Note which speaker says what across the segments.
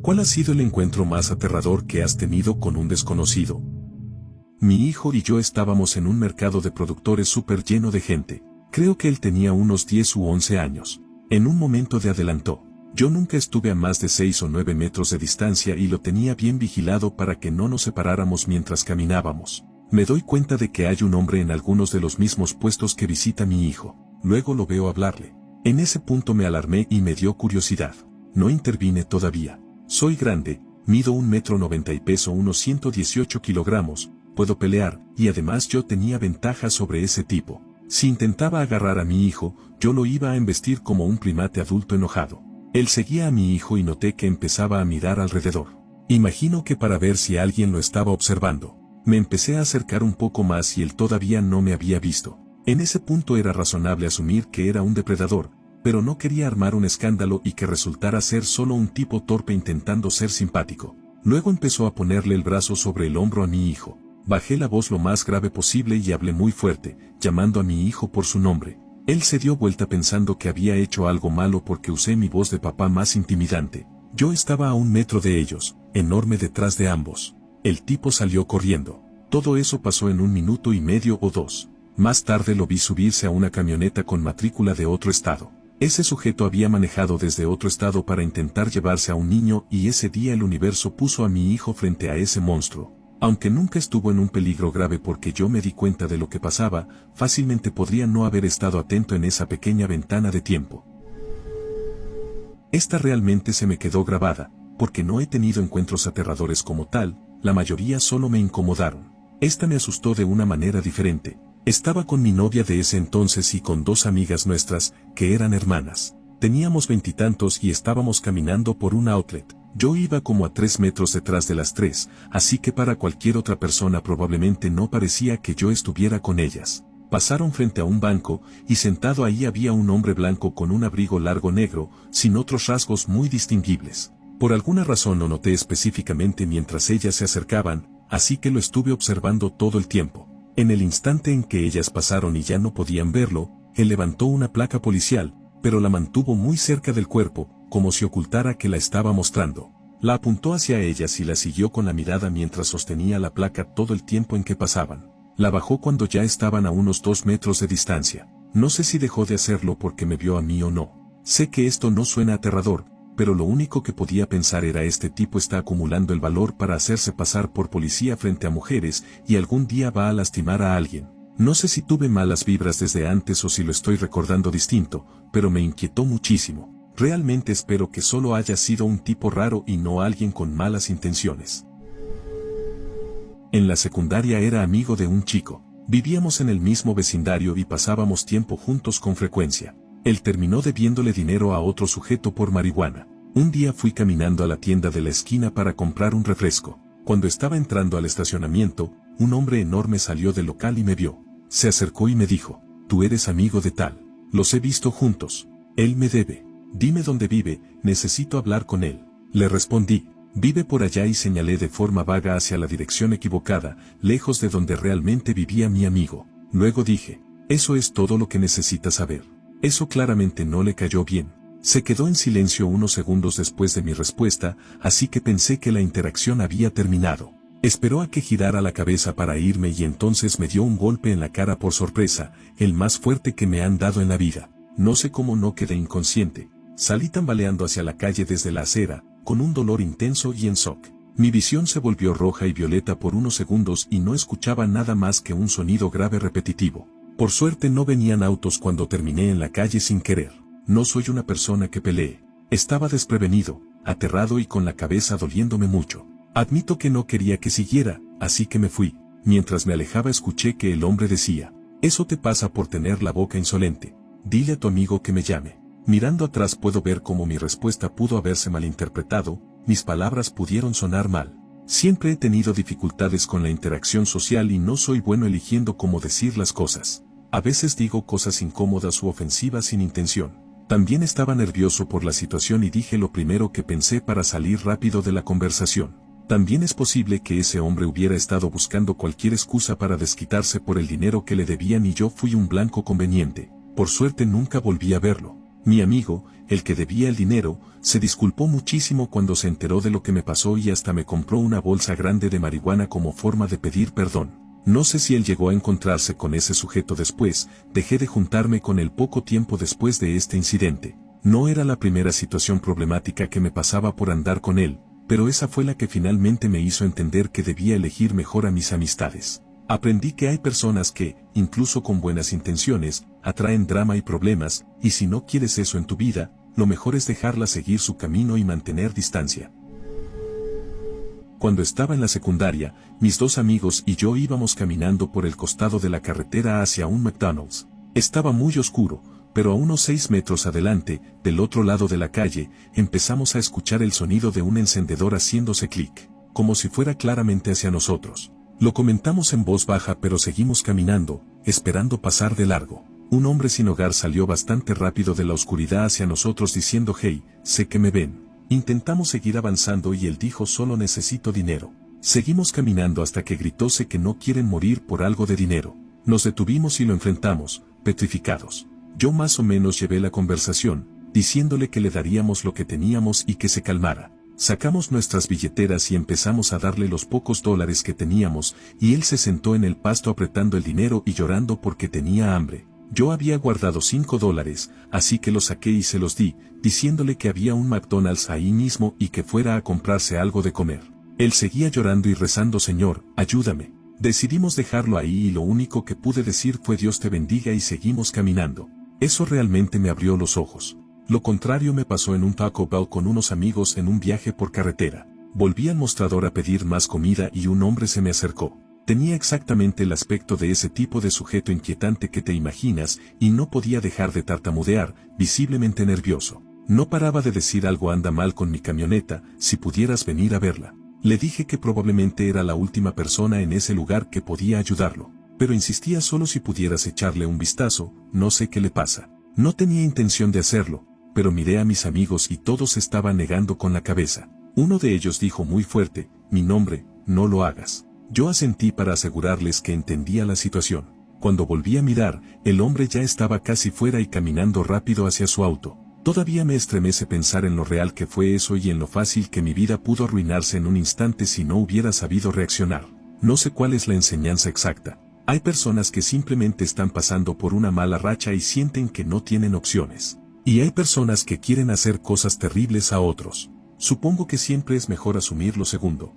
Speaker 1: ¿Cuál ha sido el encuentro más aterrador que has tenido con un desconocido? Mi hijo y yo estábamos en un mercado de productores súper lleno de gente. Creo que él tenía unos 10 u 11 años. En un momento de adelantó. Yo nunca estuve a más de 6 o 9 metros de distancia y lo tenía bien vigilado para que no nos separáramos mientras caminábamos. Me doy cuenta de que hay un hombre en algunos de los mismos puestos que visita mi hijo. Luego lo veo hablarle. En ese punto me alarmé y me dio curiosidad. No intervine todavía. Soy grande, mido 1,90 m y peso unos 118 kilogramos, puedo pelear, y además yo tenía ventaja sobre ese tipo. Si intentaba agarrar a mi hijo, yo lo iba a embestir como un primate adulto enojado. Él seguía a mi hijo y noté que empezaba a mirar alrededor. Imagino que para ver si alguien lo estaba observando. Me empecé a acercar un poco más y él todavía no me había visto. En ese punto era razonable asumir que era un depredador, pero no quería armar un escándalo y que resultara ser solo un tipo torpe intentando ser simpático. Luego empezó a ponerle el brazo sobre el hombro a mi hijo. Bajé la voz lo más grave posible y hablé muy fuerte, llamando a mi hijo por su nombre. Él se dio vuelta pensando que había hecho algo malo porque usé mi voz de papá más intimidante. Yo estaba a 1 metro de ellos, enorme detrás de ambos. El tipo salió corriendo. Todo eso pasó en 1,5 minutos o 2. Más tarde lo vi subirse a una camioneta con matrícula de otro estado. Ese sujeto había manejado desde otro estado para intentar llevarse a un niño y ese día el universo puso a mi hijo frente a ese monstruo. Aunque nunca estuvo en un peligro grave porque yo me di cuenta de lo que pasaba, fácilmente podría no haber estado atento en esa pequeña ventana de tiempo. Esta realmente se me quedó grabada, porque no he tenido encuentros aterradores como tal, la mayoría solo me incomodaron. Esta me asustó de una manera diferente. Estaba con mi novia de ese entonces y con 2 amigas nuestras, que eran hermanas. Teníamos 20 y tantos y estábamos caminando por un outlet. Yo iba como a 3 metros detrás de las 3, así que para cualquier otra persona probablemente no parecía que yo estuviera con ellas. Pasaron frente a un banco, y sentado ahí había un hombre blanco con un abrigo largo negro, sin otros rasgos muy distinguibles. Por alguna razón lo noté específicamente mientras ellas se acercaban, así que lo estuve observando todo el tiempo. En el instante en que ellas pasaron y ya no podían verlo, él levantó una placa policial, pero la mantuvo muy cerca del cuerpo, como si ocultara que la estaba mostrando. La apuntó hacia ellas y la siguió con la mirada mientras sostenía la placa todo el tiempo en que pasaban. La bajó cuando ya estaban a unos 2 metros de distancia. No sé si dejó de hacerlo porque me vio a mí o no. Sé que esto no suena aterrador, pero lo único que podía pensar era este tipo está acumulando el valor para hacerse pasar por policía frente a mujeres y algún día va a lastimar a alguien. No sé si tuve malas vibras desde antes o si lo estoy recordando distinto, pero me inquietó muchísimo. Realmente espero que solo haya sido un tipo raro y no alguien con malas intenciones. En la secundaria era amigo de un chico. Vivíamos en el mismo vecindario y pasábamos tiempo juntos con frecuencia. Él terminó debiéndole dinero a otro sujeto por marihuana. Un día fui caminando a la tienda de la esquina para comprar un refresco. Cuando estaba entrando al estacionamiento, un hombre enorme salió del local y me vio. Se acercó y me dijo, «Tú eres amigo de tal. Los he visto juntos. Él me debe. Dime dónde vive, necesito hablar con él». Le respondí, «Vive por allá» y señalé de forma vaga hacia la dirección equivocada, lejos de donde realmente vivía mi amigo. Luego dije, «Eso es todo lo que necesitas saber». Eso claramente no le cayó bien. Se quedó en silencio unos segundos después de mi respuesta, así que pensé que la interacción había terminado. Esperó a que girara la cabeza para irme y entonces me dio un golpe en la cara por sorpresa, el más fuerte que me han dado en la vida. No sé cómo no quedé inconsciente. Salí tambaleando hacia la calle desde la acera, con un dolor intenso y en shock. Mi visión se volvió roja y violeta por unos segundos y no escuchaba nada más que un sonido grave repetitivo. Por suerte no venían autos cuando terminé en la calle sin querer. No soy una persona que pelee. Estaba desprevenido, aterrado y con la cabeza doliéndome mucho. Admito que no quería que siguiera, así que me fui. Mientras me alejaba escuché que el hombre decía, «Eso te pasa por tener la boca insolente. Dile a tu amigo que me llame». Mirando atrás puedo ver cómo mi respuesta pudo haberse malinterpretado, mis palabras pudieron sonar mal. Siempre he tenido dificultades con la interacción social y no soy bueno eligiendo cómo decir las cosas. A veces digo cosas incómodas u ofensivas sin intención. También estaba nervioso por la situación y dije lo primero que pensé para salir rápido de la conversación. También es posible que ese hombre hubiera estado buscando cualquier excusa para desquitarse por el dinero que le debían y yo fui un blanco conveniente. Por suerte nunca volví a verlo. Mi amigo, el que debía el dinero, se disculpó muchísimo cuando se enteró de lo que me pasó y hasta me compró una bolsa grande de marihuana como forma de pedir perdón. No sé si él llegó a encontrarse con ese sujeto después, dejé de juntarme con él poco tiempo después de este incidente. No era la primera situación problemática que me pasaba por andar con él, pero esa fue la que finalmente me hizo entender que debía elegir mejor a mis amistades. Aprendí que hay personas que, incluso con buenas intenciones, atraen drama y problemas, y si no quieres eso en tu vida, lo mejor es dejarlas seguir su camino y mantener distancia. Cuando estaba en la secundaria, mis dos amigos y yo íbamos caminando por el costado de la carretera hacia un McDonald's. Estaba muy oscuro, pero a unos 6 metros adelante, del otro lado de la calle, empezamos a escuchar el sonido de un encendedor haciéndose clic, como si fuera claramente hacia nosotros. Lo comentamos en voz baja pero seguimos caminando, esperando pasar de largo. Un hombre sin hogar salió bastante rápido de la oscuridad hacia nosotros diciendo «Hey, sé que me ven». Intentamos seguir avanzando y él dijo «Solo necesito dinero». Seguimos caminando hasta que gritó «Sé que no quieren morir por algo de dinero». Nos detuvimos y lo enfrentamos, petrificados. Yo más o menos llevé la conversación, diciéndole que le daríamos lo que teníamos y que se calmara. Sacamos nuestras billeteras y empezamos a darle los pocos dólares que teníamos, y él se sentó en el pasto apretando el dinero y llorando porque tenía hambre. Yo había guardado $5, así que los saqué y se los di, diciéndole que había un McDonald's ahí mismo y que fuera a comprarse algo de comer. Él seguía llorando y rezando «Señor, ayúdame». Decidimos dejarlo ahí y lo único que pude decir fue «Dios te bendiga» y seguimos caminando. Eso realmente me abrió los ojos. Lo contrario me pasó en un Taco Bell con unos amigos en un viaje por carretera. Volví al mostrador a pedir más comida y un hombre se me acercó. Tenía exactamente el aspecto de ese tipo de sujeto inquietante que te imaginas y no podía dejar de tartamudear, visiblemente nervioso. No paraba de decir «Algo anda mal con mi camioneta, si pudieras venir a verla». Le dije que probablemente era la última persona en ese lugar que podía ayudarlo, pero insistía «Solo si pudieras echarle un vistazo, no sé qué le pasa». No tenía intención de hacerlo, pero miré a mis amigos y todos estaban negando con la cabeza. Uno de ellos dijo muy fuerte «Mi nombre, no lo hagas». Yo asentí para asegurarles que entendía la situación. Cuando volví a mirar, el hombre ya estaba casi fuera y caminando rápido hacia su auto. Todavía me estremece pensar en lo real que fue eso y en lo fácil que mi vida pudo arruinarse en un instante si no hubiera sabido reaccionar. No sé cuál es la enseñanza exacta. Hay personas que simplemente están pasando por una mala racha y sienten que no tienen opciones. Y hay personas que quieren hacer cosas terribles a otros. Supongo que siempre es mejor asumir lo segundo.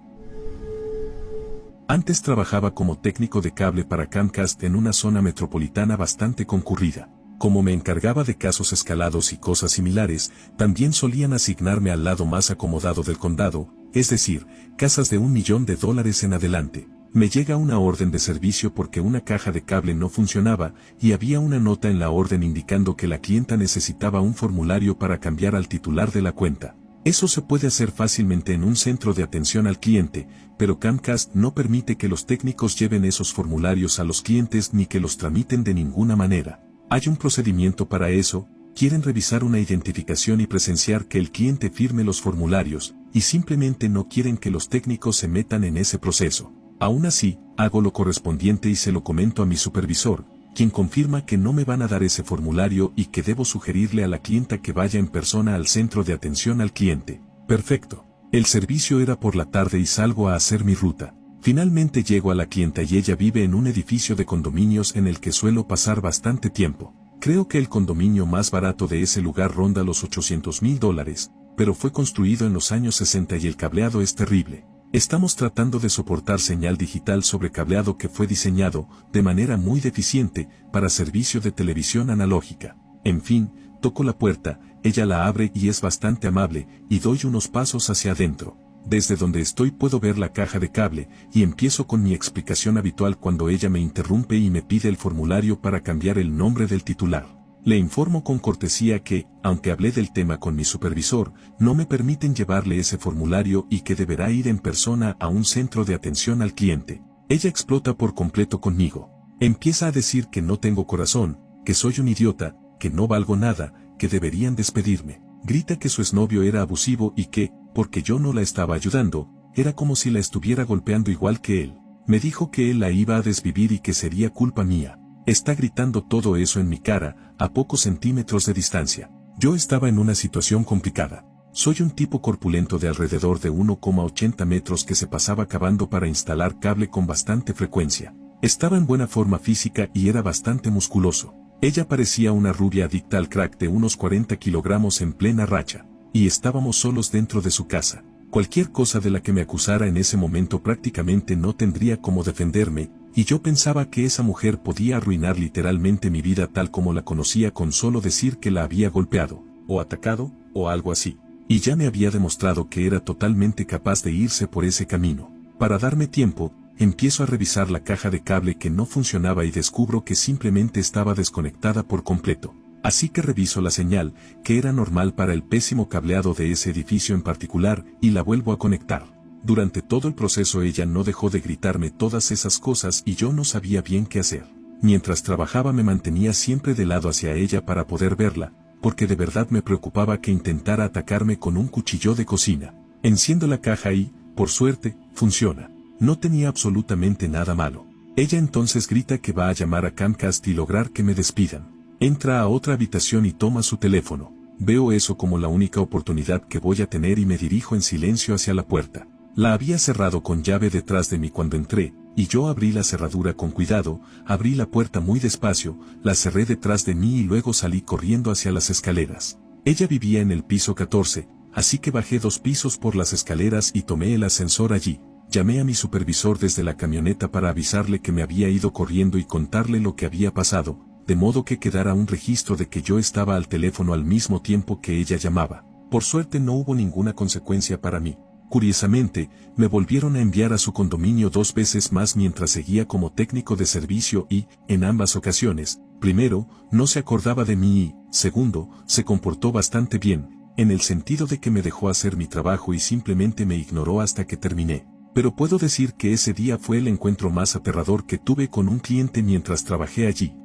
Speaker 1: Antes trabajaba como técnico de cable para Comcast en una zona metropolitana bastante concurrida. Como me encargaba de casos escalados y cosas similares, también solían asignarme al lado más acomodado del condado, es decir, casas de $1 millón en adelante. Me llega una orden de servicio porque una caja de cable no funcionaba y había una nota en la orden indicando que la clienta necesitaba un formulario para cambiar al titular de la cuenta. Eso se puede hacer fácilmente en un centro de atención al cliente, pero Comcast no permite que los técnicos lleven esos formularios a los clientes ni que los tramiten de ninguna manera. Hay un procedimiento para eso, quieren revisar una identificación y presenciar que el cliente firme los formularios, y simplemente no quieren que los técnicos se metan en ese proceso. Aún así, hago lo correspondiente y se lo comento a mi supervisor, quien confirma que no me van a dar ese formulario y que debo sugerirle a la clienta que vaya en persona al centro de atención al cliente. Perfecto. El servicio era por la tarde y salgo a hacer mi ruta. Finalmente llego a la clienta y ella vive en un edificio de condominios en el que suelo pasar bastante tiempo. Creo que el condominio más barato de ese lugar ronda los $800,000, pero fue construido en los años 60 y el cableado es terrible. Estamos tratando de soportar señal digital sobre cableado que fue diseñado, de manera muy deficiente, para servicio de televisión analógica. En fin, toco la puerta, ella la abre y es bastante amable, y doy unos pasos hacia adentro. Desde donde estoy puedo ver la caja de cable, y empiezo con mi explicación habitual cuando ella me interrumpe y me pide el formulario para cambiar el nombre del titular. Le informo con cortesía que, aunque hablé del tema con mi supervisor, no me permiten llevarle ese formulario y que deberá ir en persona a un centro de atención al cliente. Ella explota por completo conmigo. Empieza a decir que no tengo corazón, que soy un idiota, que no valgo nada, que deberían despedirme. Grita que su exnovio era abusivo y que, porque yo no la estaba ayudando, era como si la estuviera golpeando igual que él. Me dijo que él la iba a desvivir y que sería culpa mía. Está gritando todo eso en mi cara, a pocos centímetros de distancia. Yo estaba en una situación complicada. Soy un tipo corpulento de alrededor de 1,80 metros que se pasaba cavando para instalar cable con bastante frecuencia. Estaba en buena forma física y era bastante musculoso. Ella parecía una rubia adicta al crack de unos 40 kilogramos en plena racha. Y estábamos solos dentro de su casa. Cualquier cosa de la que me acusara en ese momento prácticamente no tendría cómo defenderme, y yo pensaba que esa mujer podía arruinar literalmente mi vida tal como la conocía con solo decir que la había golpeado, o atacado, o algo así. Y ya me había demostrado que era totalmente capaz de irse por ese camino. Para darme tiempo, empiezo a revisar la caja de cable que no funcionaba y descubro que simplemente estaba desconectada por completo. Así que reviso la señal, que era normal para el pésimo cableado de ese edificio en particular, y la vuelvo a conectar. Durante todo el proceso ella no dejó de gritarme todas esas cosas y yo no sabía bien qué hacer. Mientras trabajaba me mantenía siempre de lado hacia ella para poder verla, porque de verdad me preocupaba que intentara atacarme con un cuchillo de cocina. Enciendo la caja y, por suerte, funciona. No tenía absolutamente nada malo. Ella entonces grita que va a llamar a Comcast y lograr que me despidan. Entra a otra habitación y toma su teléfono. Veo eso como la única oportunidad que voy a tener y me dirijo en silencio hacia la puerta. La había cerrado con llave detrás de mí cuando entré, y yo abrí la cerradura con cuidado, abrí la puerta muy despacio, la cerré detrás de mí y luego salí corriendo hacia las escaleras. Ella vivía en el piso 14, así que bajé 2 pisos por las escaleras y tomé el ascensor allí. Llamé a mi supervisor desde la camioneta para avisarle que me había ido corriendo y contarle lo que había pasado, de modo que quedara un registro de que yo estaba al teléfono al mismo tiempo que ella llamaba. Por suerte no hubo ninguna consecuencia para mí. Curiosamente, me volvieron a enviar a su condominio 2 veces más mientras seguía como técnico de servicio y, en ambas ocasiones, primero, no se acordaba de mí y, segundo, se comportó bastante bien, en el sentido de que me dejó hacer mi trabajo y simplemente me ignoró hasta que terminé. Pero puedo decir que ese día fue el encuentro más aterrador que tuve con un cliente mientras trabajé allí.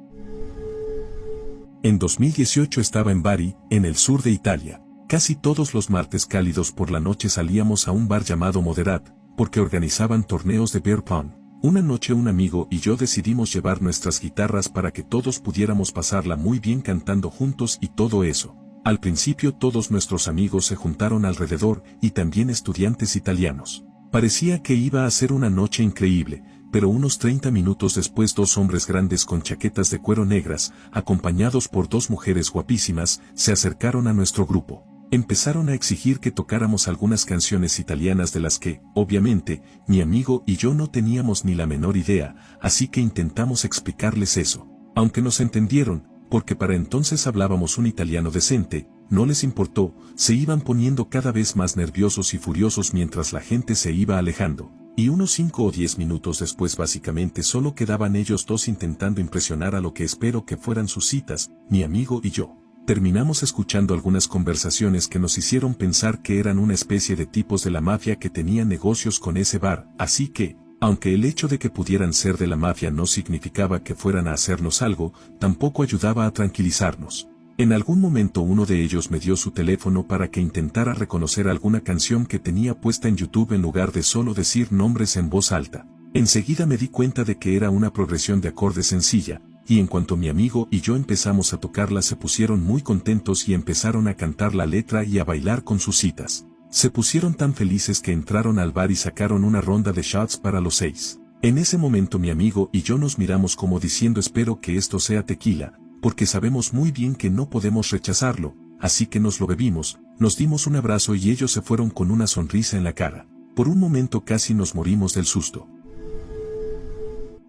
Speaker 1: En 2018 estaba en Bari, en el sur de Italia. Casi todos los martes cálidos por la noche salíamos a un bar llamado Moderat, porque organizaban torneos de beer pong. Una noche un amigo y yo decidimos llevar nuestras guitarras para que todos pudiéramos pasarla muy bien cantando juntos y todo eso. Al principio todos nuestros amigos se juntaron alrededor y también estudiantes italianos. Parecía que iba a ser una noche increíble, pero unos 30 minutos después 2 hombres grandes con chaquetas de cuero negras, acompañados por 2 mujeres guapísimas, se acercaron a nuestro grupo. Empezaron a exigir que tocáramos algunas canciones italianas de las que, obviamente, mi amigo y yo no teníamos ni la menor idea, así que intentamos explicarles eso. Aunque nos entendieron, porque para entonces hablábamos un italiano decente, no les importó, se iban poniendo cada vez más nerviosos y furiosos mientras la gente se iba alejando. Y unos 5 o 10 minutos después básicamente solo quedaban ellos 2 intentando impresionar a lo que espero que fueran sus citas, mi amigo y yo. Terminamos escuchando algunas conversaciones que nos hicieron pensar que eran una especie de tipos de la mafia que tenían negocios con ese bar, así que, aunque el hecho de que pudieran ser de la mafia no significaba que fueran a hacernos algo, tampoco ayudaba a tranquilizarnos. En algún momento uno de ellos me dio su teléfono para que intentara reconocer alguna canción que tenía puesta en YouTube en lugar de solo decir nombres en voz alta. Enseguida me di cuenta de que era una progresión de acordes sencilla, y en cuanto mi amigo y yo empezamos a tocarla se pusieron muy contentos y empezaron a cantar la letra y a bailar con sus citas. Se pusieron tan felices que entraron al bar y sacaron una ronda de shots para los 6. En ese momento mi amigo y yo nos miramos como diciendo espero que esto sea tequila, porque sabemos muy bien que no podemos rechazarlo, así que nos lo bebimos, nos dimos un abrazo y ellos se fueron con una sonrisa en la cara. Por un momento casi nos morimos del susto.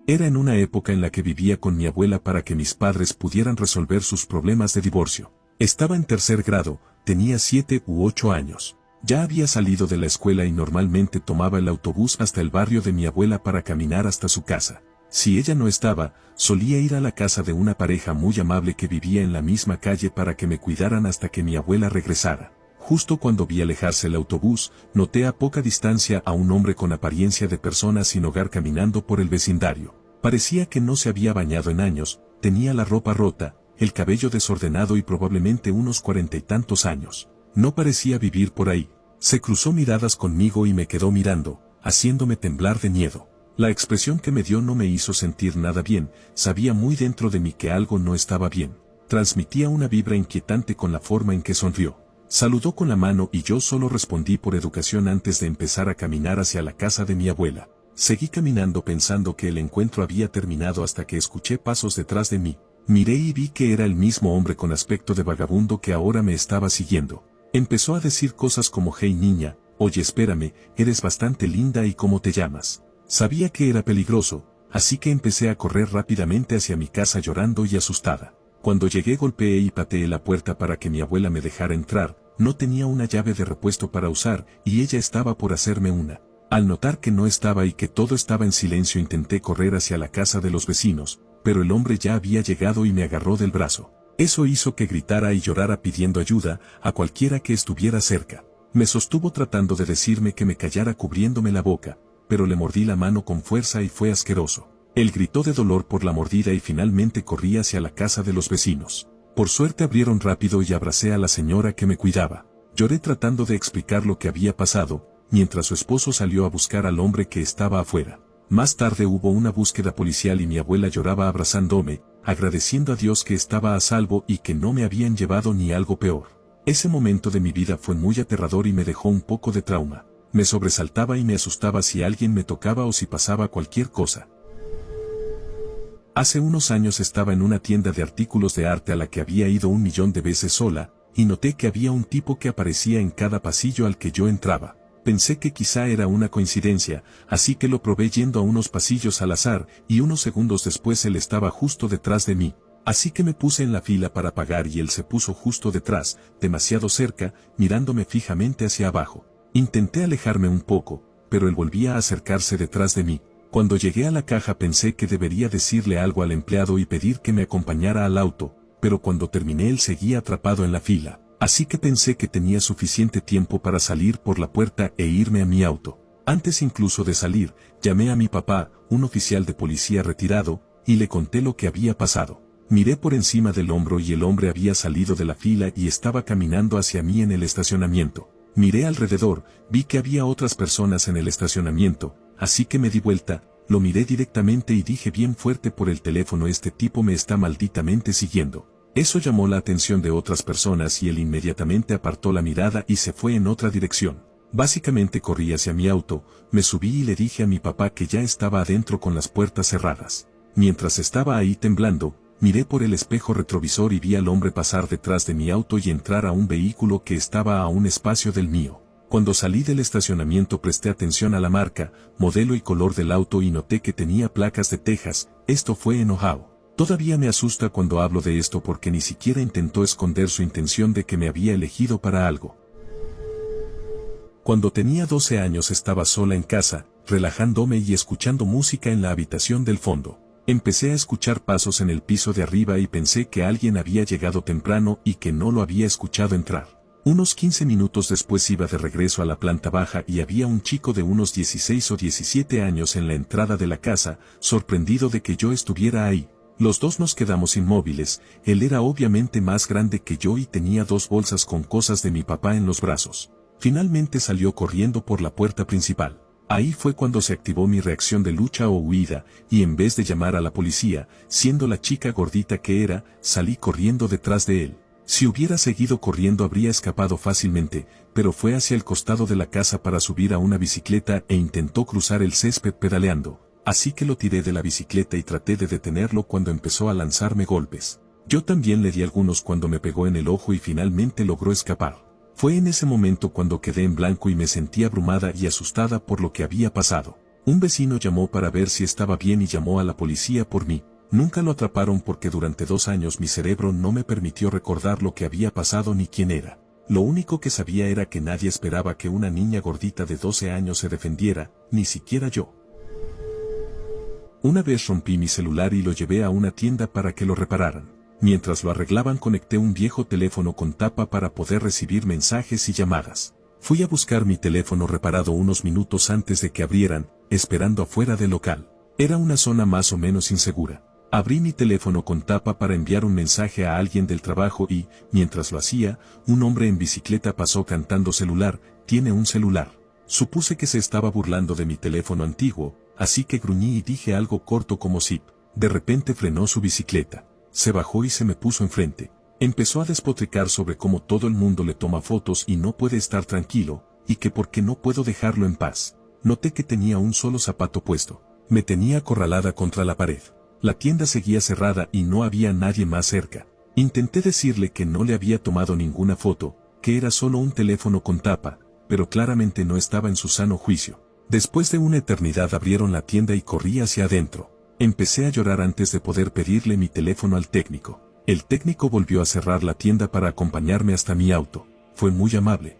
Speaker 1: Era en una época en la que vivía con mi abuela para que mis padres pudieran resolver sus problemas de divorcio. Estaba en 3er grado, tenía 7 u 8 años. Ya había salido de la escuela y normalmente tomaba el autobús hasta el barrio de mi abuela para caminar hasta su casa. Si ella no estaba, solía ir a la casa de una pareja muy amable que vivía en la misma calle para que me cuidaran hasta que mi abuela regresara. Justo cuando vi alejarse el autobús, noté a poca distancia a un hombre con apariencia de persona sin hogar caminando por el vecindario. Parecía que no se había bañado en años, tenía la ropa rota, el cabello desordenado y probablemente unos 40 y tantos años. No parecía vivir por ahí. Se cruzó miradas conmigo y me quedó mirando, haciéndome temblar de miedo. La expresión que me dio no me hizo sentir nada bien, sabía muy dentro de mí que algo no estaba bien. Transmitía una vibra inquietante con la forma en que sonrió. Saludó con la mano y yo solo respondí por educación antes de empezar a caminar hacia la casa de mi abuela. Seguí caminando pensando que el encuentro había terminado hasta que escuché pasos detrás de mí. Miré y vi que era el mismo hombre con aspecto de vagabundo que ahora me estaba siguiendo. Empezó a decir cosas como «Hey niña, oye espérame, eres bastante linda y ¿cómo te llamas?». Sabía que era peligroso, así que empecé a correr rápidamente hacia mi casa llorando y asustada. Cuando llegué golpeé y pateé la puerta para que mi abuela me dejara entrar. No tenía una llave de repuesto para usar y ella estaba por hacerme una. Al notar que no estaba y que todo estaba en silencio intenté correr hacia la casa de los vecinos, pero el hombre ya había llegado y me agarró del brazo. Eso hizo que gritara y llorara pidiendo ayuda a cualquiera que estuviera cerca. Me sostuvo tratando de decirme que me callara cubriéndome la boca, pero le mordí la mano con fuerza y fue asqueroso. Él gritó de dolor por la mordida y finalmente corrí hacia la casa de los vecinos. Por suerte abrieron rápido y abracé a la señora que me cuidaba. Lloré tratando de explicar lo que había pasado, mientras su esposo salió a buscar al hombre que estaba afuera. Más tarde hubo una búsqueda policial y mi abuela lloraba abrazándome, agradeciendo a Dios que estaba a salvo y que no me habían llevado ni algo peor. Ese momento de mi vida fue muy aterrador y me dejó un poco de trauma. Me sobresaltaba y me asustaba si alguien me tocaba o si pasaba cualquier cosa. Hace unos años estaba en una tienda de artículos de arte a la que había ido 1.000.000 de veces sola, y noté que había un tipo que aparecía en cada pasillo al que yo entraba. Pensé que quizá era una coincidencia, así que lo probé yendo a unos pasillos al azar, y unos segundos después él estaba justo detrás de mí. Así que me puse en la fila para pagar y él se puso justo detrás, demasiado cerca, mirándome fijamente hacia abajo. Intenté alejarme un poco, pero él volvía a acercarse detrás de mí. Cuando llegué a la caja pensé que debería decirle algo al empleado y pedir que me acompañara al auto, pero cuando terminé él seguía atrapado en la fila, así que pensé que tenía suficiente tiempo para salir por la puerta e irme a mi auto. Antes incluso de salir, llamé a mi papá, un oficial de policía retirado, y le conté lo que había pasado. Miré por encima del hombro y el hombre había salido de la fila y estaba caminando hacia mí en el estacionamiento. Miré alrededor, vi que había otras personas en el estacionamiento, así que me di vuelta, lo miré directamente y dije bien fuerte por el teléfono: este tipo me está malditamente siguiendo. Eso llamó la atención de otras personas y él inmediatamente apartó la mirada y se fue en otra dirección. Básicamente corrí hacia mi auto, me subí y le dije a mi papá que ya estaba adentro con las puertas cerradas. Mientras estaba ahí temblando, miré por el espejo retrovisor y vi al hombre pasar detrás de mi auto y entrar a un vehículo que estaba a un espacio del mío. Cuando salí del estacionamiento presté atención a la marca, modelo y color del auto y noté que tenía placas de Texas. Esto fue en Ohio. Todavía me asusta cuando hablo de esto porque ni siquiera intentó esconder su intención de que me había elegido para algo. Cuando tenía 12 años estaba sola en casa, relajándome y escuchando música en la habitación del fondo. Empecé a escuchar pasos en el piso de arriba y pensé que alguien había llegado temprano y que no lo había escuchado entrar. Unos 15 minutos después iba de regreso a la planta baja y había un chico de unos 16 o 17 años en la entrada de la casa, sorprendido de que yo estuviera ahí. Los dos nos quedamos inmóviles. Él era obviamente más grande que yo y tenía 2 bolsas con cosas de mi papá en los brazos. Finalmente salió corriendo por la puerta principal. Ahí fue cuando se activó mi reacción de lucha o huida, y en vez de llamar a la policía, siendo la chica gordita que era, salí corriendo detrás de él. Si hubiera seguido corriendo habría escapado fácilmente, pero fue hacia el costado de la casa para subir a una bicicleta e intentó cruzar el césped pedaleando. Así que lo tiré de la bicicleta y traté de detenerlo cuando empezó a lanzarme golpes. Yo también le di algunos cuando me pegó en el ojo y finalmente logró escapar. Fue en ese momento cuando quedé en blanco y me sentí abrumada y asustada por lo que había pasado. Un vecino llamó para ver si estaba bien y llamó a la policía por mí. Nunca lo atraparon porque durante 2 años mi cerebro no me permitió recordar lo que había pasado ni quién era. Lo único que sabía era que nadie esperaba que una niña gordita de 12 años se defendiera, ni siquiera yo. Una vez rompí mi celular y lo llevé a una tienda para que lo repararan. Mientras lo arreglaban conecté un viejo teléfono con tapa para poder recibir mensajes y llamadas. Fui a buscar mi teléfono reparado unos minutos antes de que abrieran, esperando afuera del local. Era una zona más o menos insegura. Abrí mi teléfono con tapa para enviar un mensaje a alguien del trabajo y, mientras lo hacía, un hombre en bicicleta pasó cantando celular, tiene un celular. Supuse que se estaba burlando de mi teléfono antiguo, así que gruñí y dije algo corto como zip. De repente frenó su bicicleta. Se bajó y se me puso enfrente. Empezó a despotricar sobre cómo todo el mundo le toma fotos y no puede estar tranquilo, y que por qué no puedo dejarlo en paz. Noté que tenía un solo zapato puesto. Me tenía acorralada contra la pared. La tienda seguía cerrada y no había nadie más cerca. Intenté decirle que no le había tomado ninguna foto, que era solo un teléfono con tapa, pero claramente no estaba en su sano juicio. Después de una eternidad abrieron la tienda y corrí hacia adentro. Empecé a llorar antes de poder pedirle mi teléfono al técnico. El técnico volvió a cerrar la tienda para acompañarme hasta mi auto. Fue muy amable.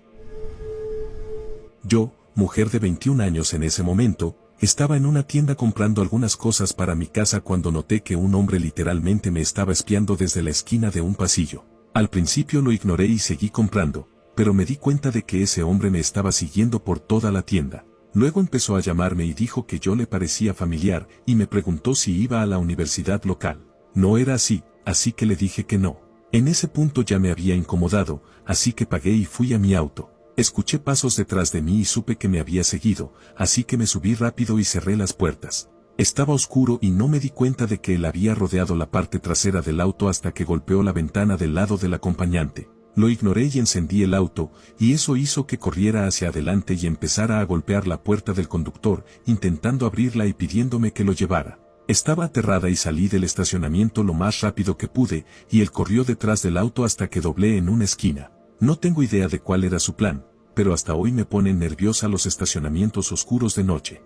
Speaker 1: Yo, mujer de 21 años en ese momento, estaba en una tienda comprando algunas cosas para mi casa cuando noté que un hombre literalmente me estaba espiando desde la esquina de un pasillo. Al principio lo ignoré y seguí comprando, pero me di cuenta de que ese hombre me estaba siguiendo por toda la tienda. Luego empezó a llamarme y dijo que yo le parecía familiar y me preguntó si iba a la universidad local. No era así que le dije que no. En ese punto ya me había incomodado, así que pagué y fui a mi auto. Escuché pasos detrás de mí y supe que me había seguido, así que me subí rápido y cerré las puertas. Estaba oscuro y no me di cuenta de que él había rodeado la parte trasera del auto hasta que golpeó la ventana del lado del acompañante. Lo ignoré y encendí el auto, y eso hizo que corriera hacia adelante y empezara a golpear la puerta del conductor, intentando abrirla y pidiéndome que lo llevara. Estaba aterrada y salí del estacionamiento lo más rápido que pude, y él corrió detrás del auto hasta que doblé en una esquina. No tengo idea de cuál era su plan, pero hasta hoy me ponen nerviosa los estacionamientos oscuros de noche.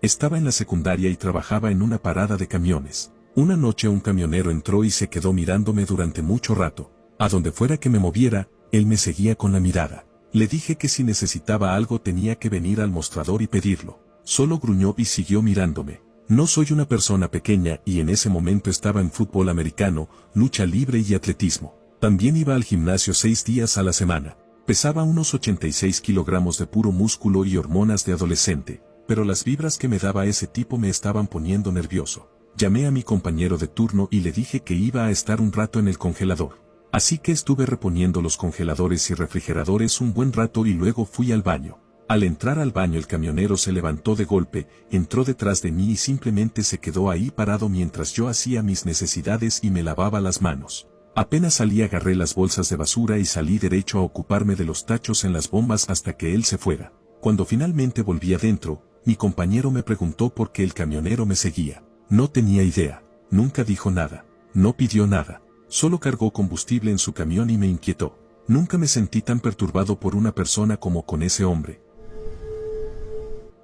Speaker 1: Estaba en la secundaria y trabajaba en una parada de camiones. Una noche un camionero entró y se quedó mirándome durante mucho rato. A donde fuera que me moviera, él me seguía con la mirada. Le dije que si necesitaba algo tenía que venir al mostrador y pedirlo. Solo gruñó y siguió mirándome. No soy una persona pequeña y en ese momento estaba en fútbol americano, lucha libre y atletismo. También iba al gimnasio 6 días a la semana. Pesaba unos 86 kilogramos de puro músculo y hormonas de adolescente, pero las vibras que me daba ese tipo me estaban poniendo nervioso. Llamé a mi compañero de turno y le dije que iba a estar un rato en el congelador. Así que estuve reponiendo los congeladores y refrigeradores un buen rato y luego fui al baño. Al entrar al baño el camionero se levantó de golpe, entró detrás de mí y simplemente se quedó ahí parado mientras yo hacía mis necesidades y me lavaba las manos. Apenas salí agarré las bolsas de basura y salí derecho a ocuparme de los tachos en las bombas hasta que él se fuera. Cuando finalmente volví adentro, mi compañero me preguntó por qué el camionero me seguía. No tenía idea, nunca dijo nada, no pidió nada, solo cargó combustible en su camión y me inquietó. Nunca me sentí tan perturbado por una persona como con ese hombre.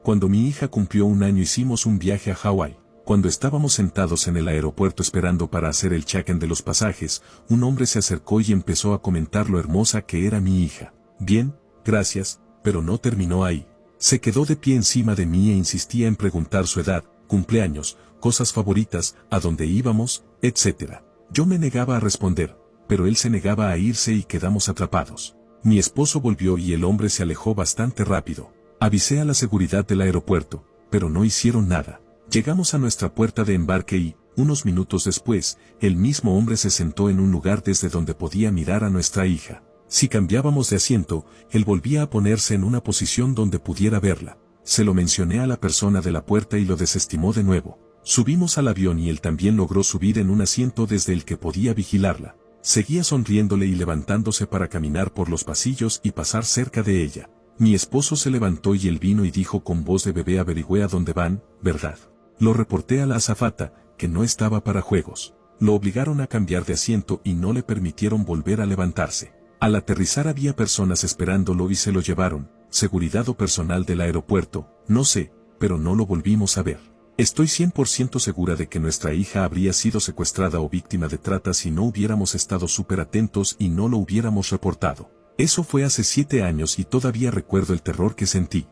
Speaker 1: Cuando mi hija cumplió 1 año hicimos un viaje a Hawái. Cuando estábamos sentados en el aeropuerto esperando para hacer el check-in de los pasajes, un hombre se acercó y empezó a comentar lo hermosa que era mi hija. Bien, gracias, pero no terminó ahí. Se quedó de pie encima de mí e insistía en preguntar su edad, cumpleaños, cosas favoritas, a dónde íbamos, etc. Yo me negaba a responder, pero él se negaba a irse y quedamos atrapados. Mi esposo volvió y el hombre se alejó bastante rápido. Avisé a la seguridad del aeropuerto, pero no hicieron nada. Llegamos a nuestra puerta de embarque y, unos minutos después, el mismo hombre se sentó en un lugar desde donde podía mirar a nuestra hija. Si cambiábamos de asiento, él volvía a ponerse en una posición donde pudiera verla. Se lo mencioné a la persona de la puerta y lo desestimó de nuevo. Subimos al avión y él también logró subir en un asiento desde el que podía vigilarla. Seguía sonriéndole y levantándose para caminar por los pasillos y pasar cerca de ella. Mi esposo se levantó y él vino y dijo con voz de bebé: averigüé a dónde van, ¿verdad? Lo reporté a la azafata, que no estaba para juegos. Lo obligaron a cambiar de asiento y no le permitieron volver a levantarse. Al aterrizar había personas esperándolo y se lo llevaron, seguridad o personal del aeropuerto, no sé, pero no lo volvimos a ver. Estoy 100% segura de que nuestra hija habría sido secuestrada o víctima de trata si no hubiéramos estado súper atentos y no lo hubiéramos reportado. Eso fue hace 7 años y todavía recuerdo el terror que sentí.